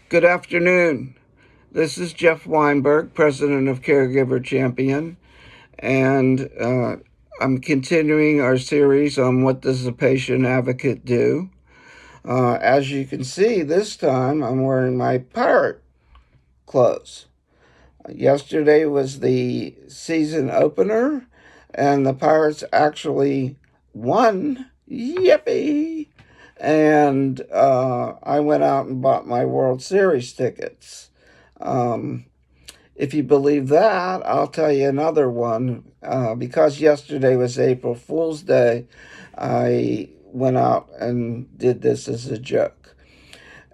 Good afternoon. This is Jeff Weinberg, president of Caregiver Champion, and I'm continuing our series on what does a patient advocate do. As you can see, this time I'm wearing my pirate clothes. Yesterday was the season opener, and the Pirates actually won. Yippee! And I went out and bought my World Series tickets. Um, if you believe that, I'll tell you another one. Because yesterday was April Fool's Day, I went out and did this as a joke.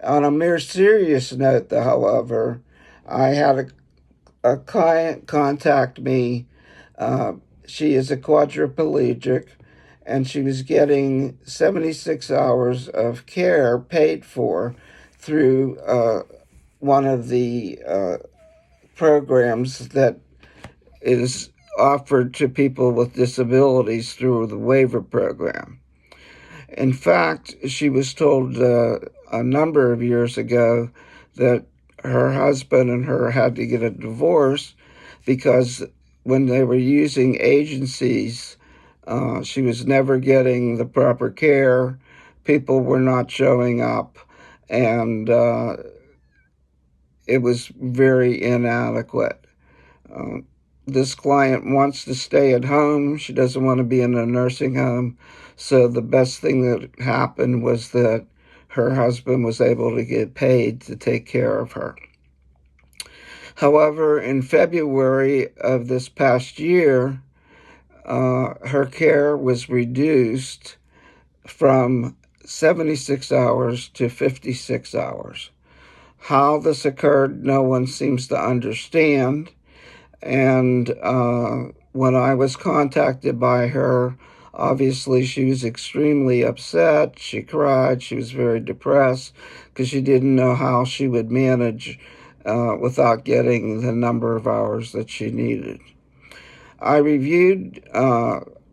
On a more serious note, however, I had a client contact me. Uh, she is a quadriplegic, and she was getting 76 hours of care paid for through one of the programs that is offered to people with disabilities through the waiver program. In fact, she was told a number of years ago that her husband and her had to get a divorce because when they were using agencies, she was never getting the proper care. People were not showing up, and it was very inadequate. Uh, this client wants to stay at home. She doesn't want to be in a nursing home. So the best thing that happened was that her husband was able to get paid to take care of her. However, in February of this past year, her care was reduced from 76 hours to 56 hours. How this occurred, no one seems to understand. And when I was contacted by her, obviously she was extremely upset. She cried. She was very depressed because she didn't know how she would manage without getting the number of hours that she needed. I reviewed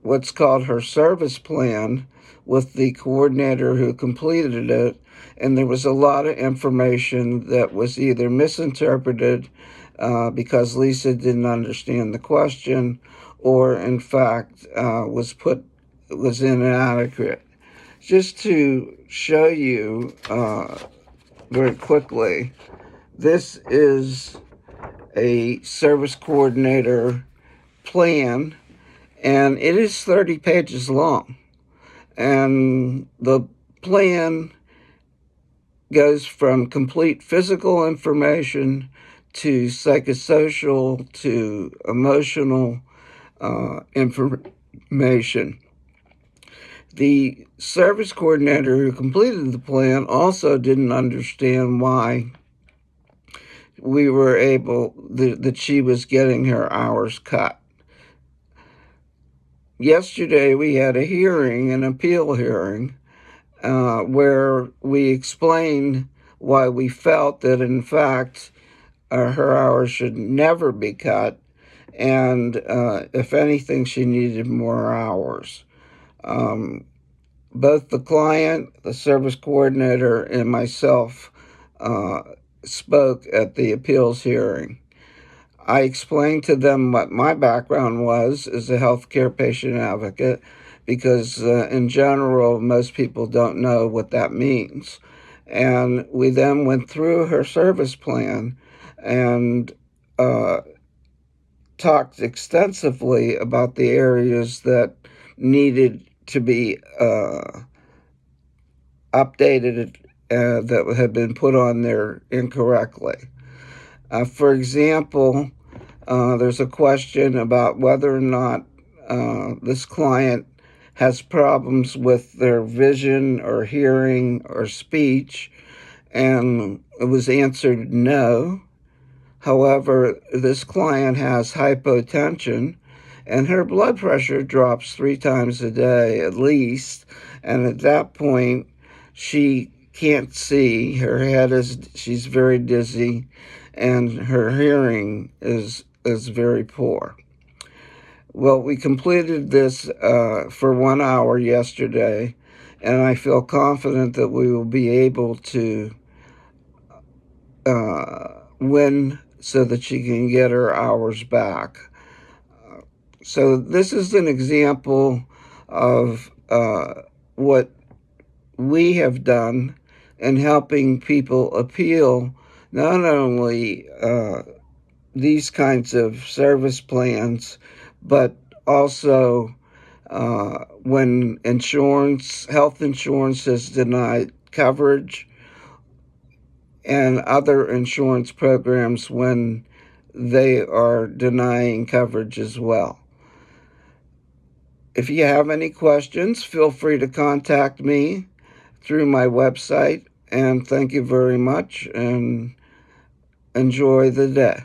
what's called her service plan with the coordinator who completed it, and there was a lot of information that was either misinterpreted because Lisa didn't understand the question, or in fact was inadequate. Just to show you very quickly, this is a service coordinator plan, and it is 30 pages long. And the plan goes from complete physical information to psychosocial to emotional information. The service coordinator who completed the plan also didn't understand why we were able, that she was getting her hours cut. Yesterday we had a hearing, an appeal hearing, where we explained why we felt that in fact her hours should never be cut, and if anything, she needed more hours. Both the client, the service coordinator, and myself spoke at the appeals hearing. I explained to them what my background was as a healthcare patient advocate, because in general, most people don't know what that means. And we then went through her service plan and talked extensively about the areas that needed to be updated, that had been put on there incorrectly. For example, there's a question about whether or not this client has problems with their vision or hearing or speech, and it was answered no. However, this client has hypotension, and her blood pressure drops 3 times a day at least, and at that point, she can't see. She's very dizzy, and her hearing is very poor. Well, we completed this for 1 hour yesterday, and I feel confident that we will be able to when so that she can get her hours back. So this is an example of what we have done in helping people appeal not only these kinds of service plans, but also when health insurance has denied coverage, and other insurance programs when they are denying coverage as well. If you have any questions, feel free to contact me through my website. And thank you very much, and enjoy the day.